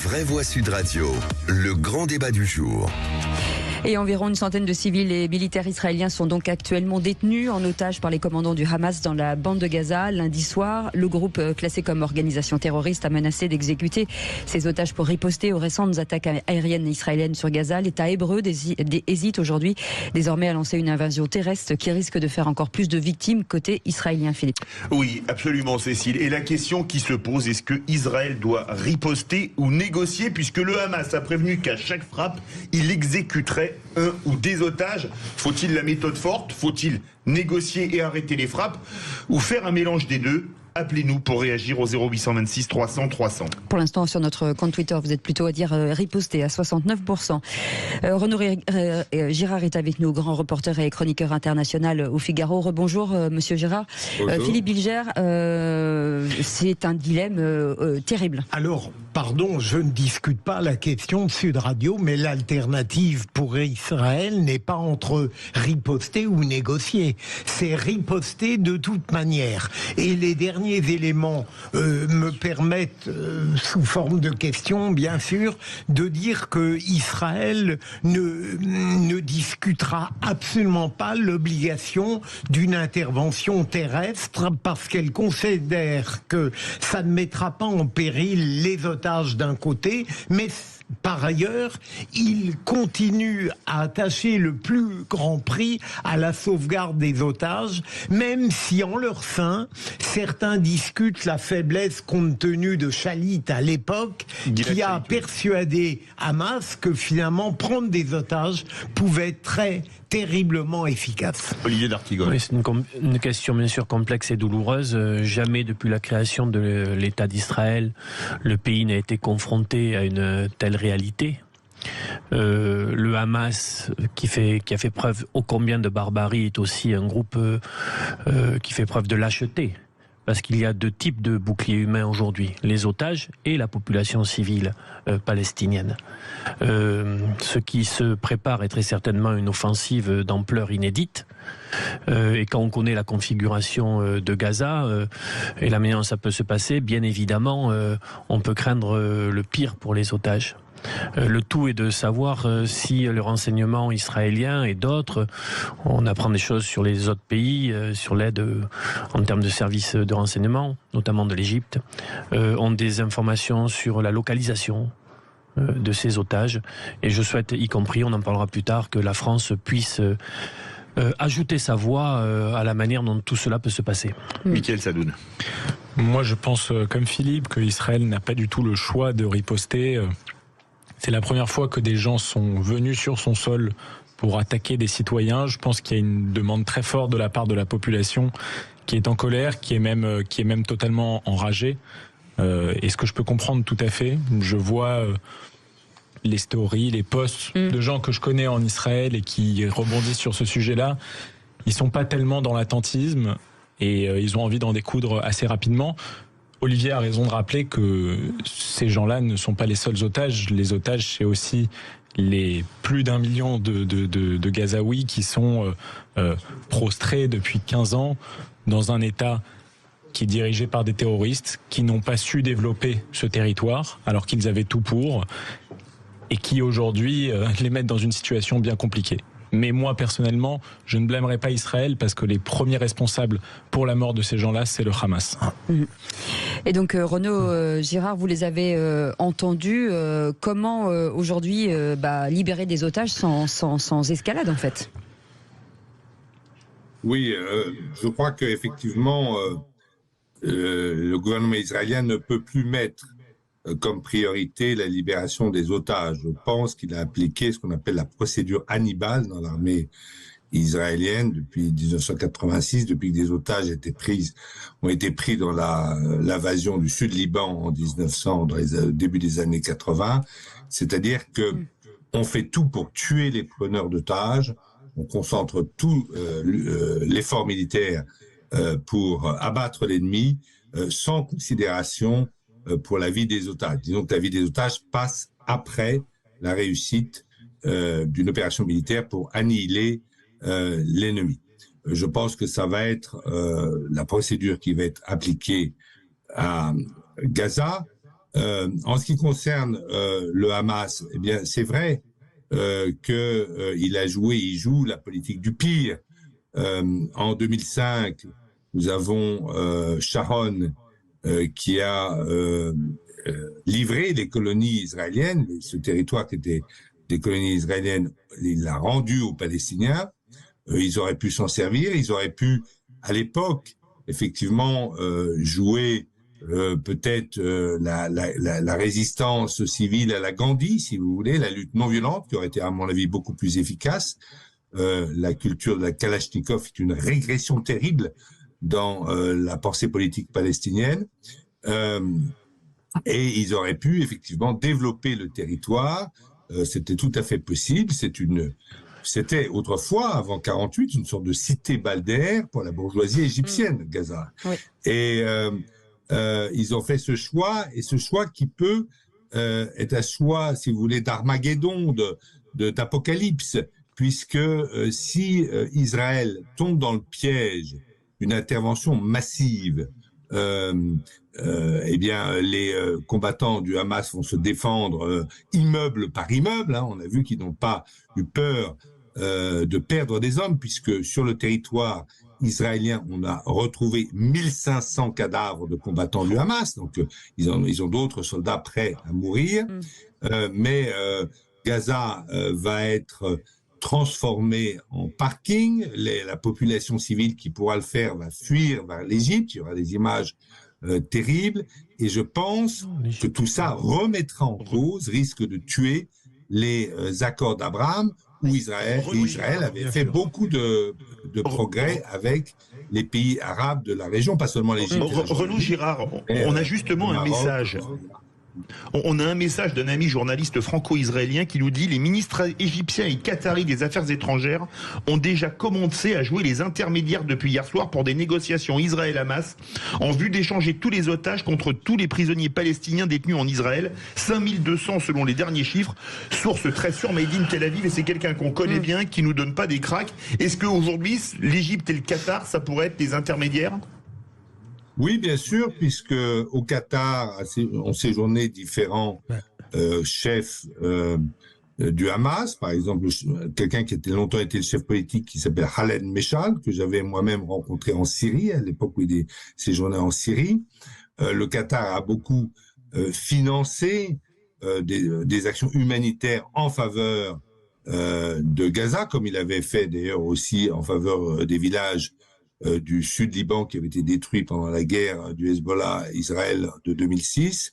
Vraies Voix Sud Radio, le grand débat du jour. Et environ une centaine de civils et militaires israéliens sont donc actuellement détenus en otage par les commandants du Hamas dans la bande de Gaza. Lundi soir, le groupe classé comme organisation terroriste a menacé d'exécuter ses otages pour riposter aux récentes attaques aériennes israéliennes sur Gaza. L'État hébreu hésite aujourd'hui désormais à lancer une invasion terrestre qui risque de faire encore plus de victimes côté israélien. Philippe. Oui, absolument Cécile. Et la question qui se pose, est-ce que Israël doit riposter ou négocier, puisque le Hamas a prévenu qu'à chaque frappe, il exécuterait un ou des otages. Faut-il la méthode forte? Faut-il négocier et arrêter les frappes? Ou faire un mélange des deux? Appelez-nous pour réagir au 0826 300 300. Pour l'instant, sur notre compte Twitter, vous êtes plutôt à dire riposter à 69%. Renaud Girard est avec nous, grand reporter et chroniqueur international au Figaro. Rebonjour, monsieur Girard. Philippe Bilger, c'est un dilemme terrible. Alors, pardon, je ne discute pas la question de Sud Radio, mais l'alternative pour Israël n'est pas entre riposter ou négocier. C'est riposter de toute manière. Et les derniers éléments me permettent, sous forme de question, bien sûr, de dire que Israël ne discutera absolument pas l'obligation d'une intervention terrestre parce qu'elle considère que ça ne mettra pas en péril les otages d'un côté, mais par ailleurs, il continue à attacher le plus grand prix à la sauvegarde des otages, même si en leur sein, certains discutent la faiblesse compte tenu de Shalit à l'époque, qui a persuadé Hamas que finalement prendre des otages pouvait être très terriblement efficace. Olivier d'Artigol. Oui, c'est une question bien sûr complexe et douloureuse. Jamais depuis la création de l'État d'Israël, le pays n'a été confronté à une telle réalité. Le Hamas, qui a fait preuve ô combien de barbarie, est aussi un groupe qui fait preuve de lâcheté. Parce qu'il y a deux types de boucliers humains aujourd'hui, les otages et la population civile palestinienne. Ce qui se prépare est très certainement une offensive d'ampleur inédite. Et quand on connaît la configuration de Gaza et la manière dont ça peut se passer, bien évidemment, on peut craindre le pire pour les otages. Le tout est de savoir si le renseignement israélien et d'autres, on apprend des choses sur les autres pays, sur l'aide en termes de services de renseignement, notamment de l'Égypte, ont des informations sur la localisation de ces otages. Et je souhaite, y compris, on en parlera plus tard, que la France puisse ajouter sa voix à la manière dont tout cela peut se passer. Mickaël Sadoun. Moi, je pense, comme Philippe, que Israël n'a pas du tout le choix de riposter. C'est la première fois que des gens sont venus sur son sol pour attaquer des citoyens. Je pense qu'il y a une demande très forte de la part de la population qui est en colère, qui est même totalement enragée. Et ce que je peux comprendre tout à fait, je vois les stories, les posts de gens que je connais en Israël et qui rebondissent sur ce sujet-là. Ils sont pas tellement dans l'attentisme et ils ont envie d'en découdre assez rapidement. Olivier a raison de rappeler que ces gens-là ne sont pas les seuls otages. Les otages, c'est aussi les plus d'1 million de Gazaouis qui sont prostrés depuis 15 ans dans un État qui est dirigé par des terroristes qui n'ont pas su développer ce territoire alors qu'ils avaient tout pour et qui aujourd'hui les mettent dans une situation bien compliquée. Mais moi, personnellement, je ne blâmerai pas Israël parce que les premiers responsables pour la mort de ces gens-là, c'est le Hamas. Et donc, Renaud Girard, vous les avez entendus. Comment, aujourd'hui, libérer des otages sans escalade, en fait? Oui, je crois qu'effectivement, le gouvernement israélien ne peut plus mettre comme priorité la libération des otages. Je pense qu'il a appliqué ce qu'on appelle la procédure Hannibal dans l'armée israélienne depuis 1986, depuis que des otages ont été pris dans l'invasion du Sud-Liban en 1900, dans les début des années 80. C'est-à-dire que on fait tout pour tuer les preneurs d'otages, on concentre tout l'effort militaire pour abattre l'ennemi, sans considération pour la vie des otages. Disons que la vie des otages passe après la réussite d'une opération militaire pour annihiler l'ennemi. Je pense que ça va être la procédure qui va être appliquée à Gaza. En ce qui concerne le Hamas, eh bien, c'est vrai il joue la politique du pire. En 2005, nous avons Sharon qui a livré les colonies israéliennes, ce territoire qui était des colonies israéliennes, il l'a rendu aux Palestiniens. Ils auraient pu s'en servir, ils auraient pu, à l'époque, effectivement, jouer peut-être la résistance civile à la Gandhi, si vous voulez, la lutte non violente, qui aurait été, à mon avis, beaucoup plus efficace. La culture de la Kalachnikov est une régression terrible dans la pensée politique palestinienne. Et ils auraient pu, effectivement, développer le territoire. C'était tout à fait possible. C'était autrefois, avant 48, une sorte de cité balnéaire pour la bourgeoisie égyptienne, Gaza. Oui. Et ils ont fait ce choix, et ce choix qui peut être un choix, si vous voulez, d'Armageddon, d'apocalypse, puisque si Israël tombe dans le piège d'une intervention massive, eh bien, les combattants du Hamas vont se défendre immeuble par immeuble. Hein. On a vu qu'ils n'ont pas eu peur de perdre des hommes, puisque sur le territoire israélien, on a retrouvé 1500 cadavres de combattants du Hamas. Donc, ils ont d'autres soldats prêts à mourir. Mais Gaza va être transformée en parking. La population civile qui pourra le faire va fuir vers l'Égypte. Il y aura des images terribles. Et je pense que tout ça remettra en cause, risque de tuer les accords d'Abraham, où Israël avait fait beaucoup de progrès avec les pays arabes de la région, pas seulement l'Égypte. Renaud Girard, on a justement un message. On a un message d'un ami journaliste franco-israélien qui nous dit: les ministres égyptiens et qataris des affaires étrangères ont déjà commencé à jouer les intermédiaires depuis hier soir pour des négociations Israël-Hamas en vue d'échanger tous les otages contre tous les prisonniers palestiniens détenus en Israël. 5200 selon les derniers chiffres. Source très sûre, Made in Tel Aviv, et c'est quelqu'un qu'on connaît bien, qui nous donne pas des cracks. Est-ce qu'aujourd'hui, l'Égypte et le Qatar, ça pourrait être des intermédiaires ? Oui, bien sûr, puisque au Qatar ont séjourné différents chefs du Hamas. Par exemple, quelqu'un qui a longtemps été le chef politique, qui s'appelle Khaled Meshal, que j'avais moi-même rencontré en Syrie, à l'époque où il séjournait en Syrie. Le Qatar a beaucoup financé des actions humanitaires en faveur de Gaza, comme il avait fait d'ailleurs aussi en faveur des villages du sud Liban qui avait été détruit pendant la guerre du Hezbollah-Israël de 2006.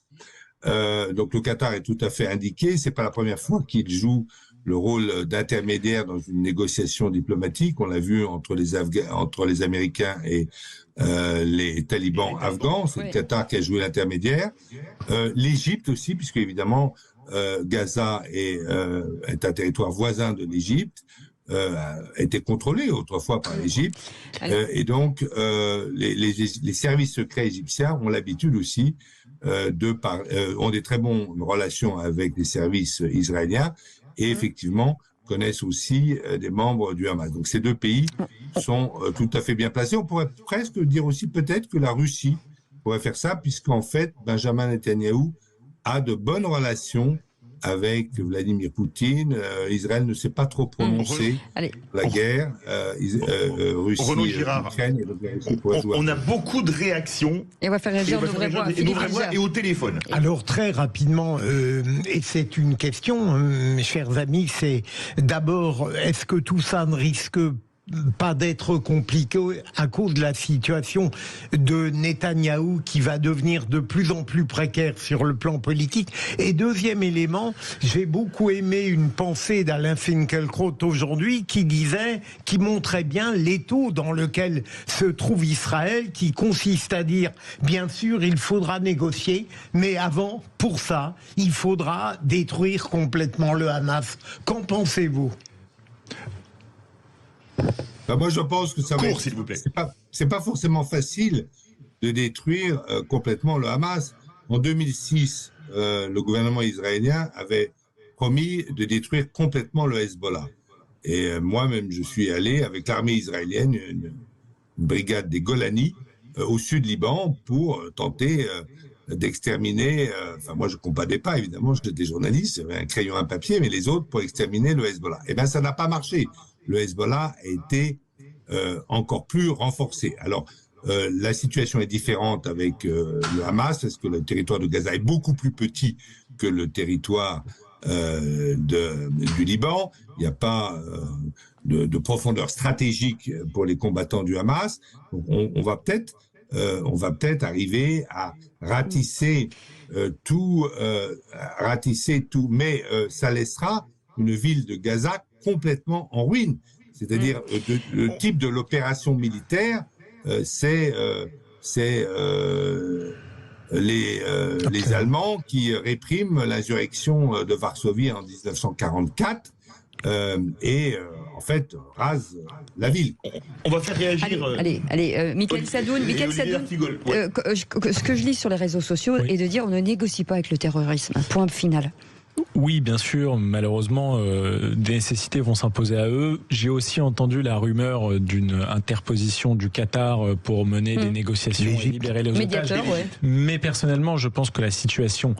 Donc le Qatar est tout à fait indiqué. C'est pas la première fois qu'il joue le rôle d'intermédiaire dans une négociation diplomatique. On l'a vu entre les Américains et les talibans afghans. C'est le Qatar qui a joué l'intermédiaire. L'Égypte aussi, puisque évidemment Gaza est un territoire voisin de l'Égypte. Était contrôlé autrefois par l'Égypte, et donc les services secrets égyptiens ont l'habitude aussi ont des très bonnes relations avec les services israéliens, et effectivement connaissent aussi des membres du Hamas. Donc ces deux pays sont tout à fait bien placés. On pourrait presque dire aussi peut-être que la Russie pourrait faire ça, puisqu'en fait Benjamin Netanyahou a de bonnes relations avec Vladimir Poutine. Israël ne s'est pas trop prononcé la guerre. Russie, Ukraine, on a beaucoup de réactions. Et on va faire réagir nos vraies voix et au téléphone. Alors très rapidement, et c'est une question, mes chers amis, c'est d'abord, est-ce que tout ça ne risque pas d'être compliqué à cause de la situation de Netanyahou qui va devenir de plus en plus précaire sur le plan politique. Et deuxième élément, j'ai beaucoup aimé une pensée d'Alain Finkielkraut aujourd'hui qui montrait bien l'étau dans lequel se trouve Israël, qui consiste à dire, bien sûr, il faudra négocier, mais avant, pour ça, il faudra détruire complètement le Hamas. Qu'en pensez-vous ? Moi, je pense que ça va s'il vous plaît. C'est pas forcément facile de détruire complètement le Hamas. En 2006, le gouvernement israélien avait promis de détruire complètement le Hezbollah. Et moi-même, je suis allé avec l'armée israélienne, une brigade des Golani, au sud Liban, pour tenter d'exterminer, moi je ne combattais pas évidemment, j'étais journaliste, j'avais un crayon, un papier, mais les autres pour exterminer le Hezbollah. Eh bien ça n'a pas marché. Le Hezbollah a été encore plus renforcé. Alors la situation est différente avec le Hamas, parce que le territoire de Gaza est beaucoup plus petit que le territoire du Liban. Il n'y a pas de profondeur stratégique pour les combattants du Hamas. Donc on va peut-être arriver à ratisser tout, mais ça laissera une ville de Gaza complètement en ruine. C'est-à-dire le type de l'opération militaire, c'est les Allemands qui répriment l'insurrection de Varsovie en 1944 en fait rasent la ville. On va faire réagir. Allez, Michael Sadoun. Ce que je lis sur les réseaux sociaux est de dire on ne négocie pas avec le terrorisme. Point final. Oui, bien sûr. Malheureusement, des nécessités vont s'imposer à eux. J'ai aussi entendu la rumeur d'une interposition du Qatar pour mener des négociations et libérer les otages. Ouais. Mais personnellement, je pense que la situation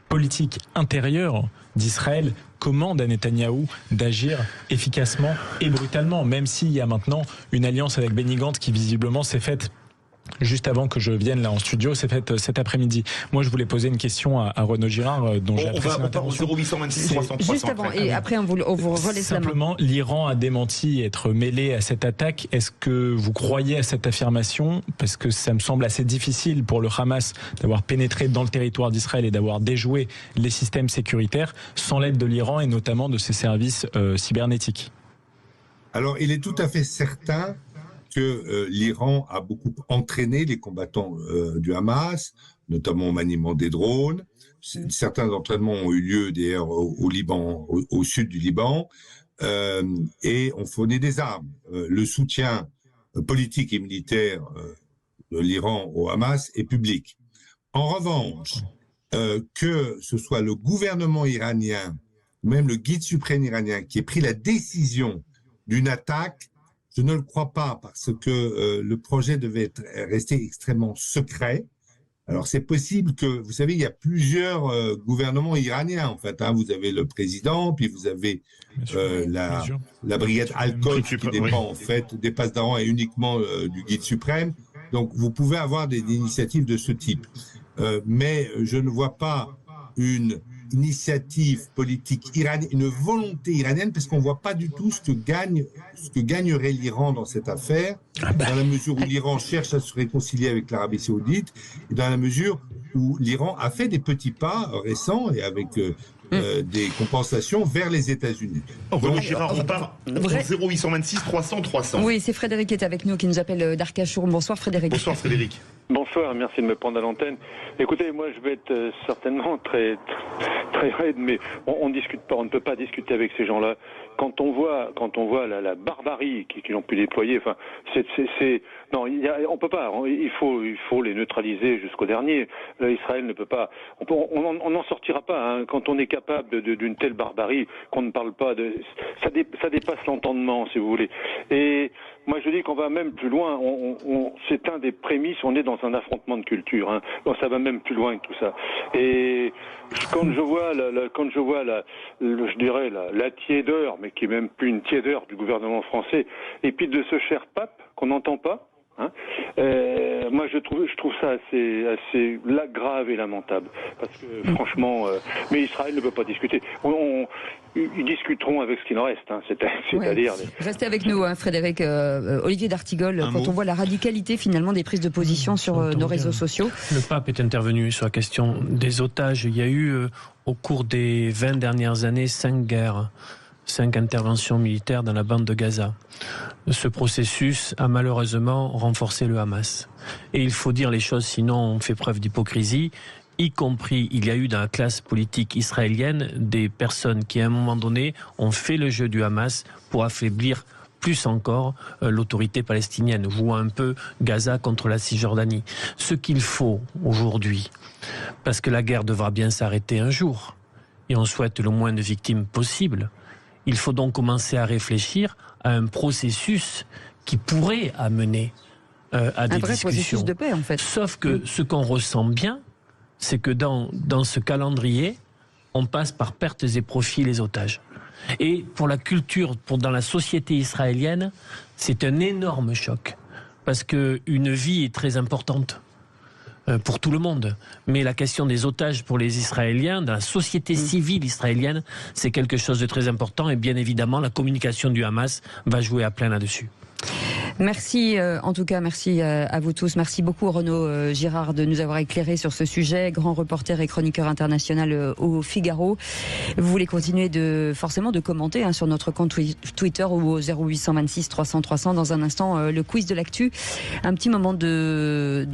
politique intérieure d'Israël commande à Netanyahou d'agir efficacement et brutalement, même s'il y a maintenant une alliance avec Benny Gantz qui visiblement s'est faite juste avant que je vienne là en studio, c'est fait cet après-midi. Moi, je voulais poser une question à Renaud Girard, dont j'ai apprécié l'intervention. 0826 300 Juste avant, et après on vous relaisse la main. Simplement, l'Iran a démenti être mêlé à cette attaque. Est-ce que vous croyez à cette affirmation? Parce que ça me semble assez difficile pour le Hamas d'avoir pénétré dans le territoire d'Israël et d'avoir déjoué les systèmes sécuritaires sans l'aide de l'Iran et notamment de ses services cybernétiques. Alors, il est tout à fait certain que l'Iran a beaucoup entraîné les combattants du Hamas, notamment au maniement des drones. Certains entraînements ont eu lieu d'ailleurs au Liban, au sud du Liban, et ont fourni des armes. Le soutien politique et militaire de l'Iran au Hamas est public. En revanche, que ce soit le gouvernement iranien, ou même le guide suprême iranien, qui ait pris la décision d'une attaque, je ne le crois pas, parce que le projet devait rester extrêmement secret. Alors c'est possible que, vous savez, il y a plusieurs gouvernements iraniens en fait. Vous avez le président, puis vous avez la brigade Al-Quds qui dépend en fait des passes d'Aran et uniquement du guide suprême. Donc vous pouvez avoir des initiatives de ce type. Mais je ne vois pas une initiative politique iranienne, une volonté iranienne, parce qu'on ne voit pas du tout ce que gagnerait l'Iran dans cette affaire, dans la mesure où l'Iran cherche à se réconcilier avec l'Arabie Saoudite, et dans la mesure où l'Iran a fait des petits pas récents et avec des compensations vers les États-Unis. Donc, Girard, on part 0826 300 300. Oui, c'est Frédéric qui est avec nous, qui nous appelle d'Arcachon. Bonsoir Frédéric. Bonsoir Frédéric. Bonsoir, merci de me prendre à l'antenne. Écoutez, moi je vais être certainement très raide, mais on discute pas, on ne peut pas discuter avec ces gens-là. Quand on voit la barbarie qu'ils ont pu déployer, enfin, non, on peut pas. Il faut les neutraliser jusqu'au dernier. Israël ne peut pas. On n'en sortira pas. Quand on est capable d'une telle barbarie, qu'on ne parle pas de, ça dépasse l'entendement, si vous voulez. Et moi, je dis qu'on va même plus loin. C'est un des prémices. On est dans un affrontement de culture. Bon, ça va même plus loin que tout ça. Et quand je vois je dirais la tiédeur, mais qui est même plus une tiédeur du gouvernement français, et puis de ce cher pape qu'on n'entend pas. Moi, je trouve ça assez grave et lamentable, parce que franchement, mais Israël ne peut pas discuter. Ils discuteront avec ce qu'il en reste, c'est-à-dire. Restez avec nous, Frédéric. Olivier d'Artigol, on voit la radicalité finalement des prises de position sur nos réseaux sociaux. Le pape est intervenu sur la question des otages. Il y a eu au cours des 20 dernières années 5 guerres. 5 interventions militaires dans la bande de Gaza. Ce processus a malheureusement renforcé le Hamas. Et il faut dire les choses, sinon on fait preuve d'hypocrisie, y compris, il y a eu dans la classe politique israélienne des personnes qui à un moment donné ont fait le jeu du Hamas pour affaiblir plus encore l'autorité palestinienne, jouant un peu Gaza contre la Cisjordanie. Ce qu'il faut aujourd'hui, parce que la guerre devra bien s'arrêter un jour, et on souhaite le moins de victimes possible, il faut donc commencer à réfléchir à un processus qui pourrait amener à des discussions. Processus de paix, en fait. Sauf que ce qu'on ressent bien, c'est que dans ce calendrier, on passe par pertes et profits les otages. Et pour la culture, dans la société israélienne, c'est un énorme choc. Parce qu'une vie est très importante pour tout le monde. Mais la question des otages pour les Israéliens, dans la société civile israélienne, c'est quelque chose de très important. Et bien évidemment, la communication du Hamas va jouer à plein là-dessus. Merci, en tout cas, merci à vous tous. Merci beaucoup Renaud Girard de nous avoir éclairé sur ce sujet, grand reporter et chroniqueur international au Figaro. Vous voulez continuer forcément de commenter sur notre compte Twitter ou au 0826 300 300. Dans un instant, le quiz de l'actu. Un petit moment de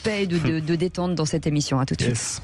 paix et de détente dans cette émission. À tout de suite.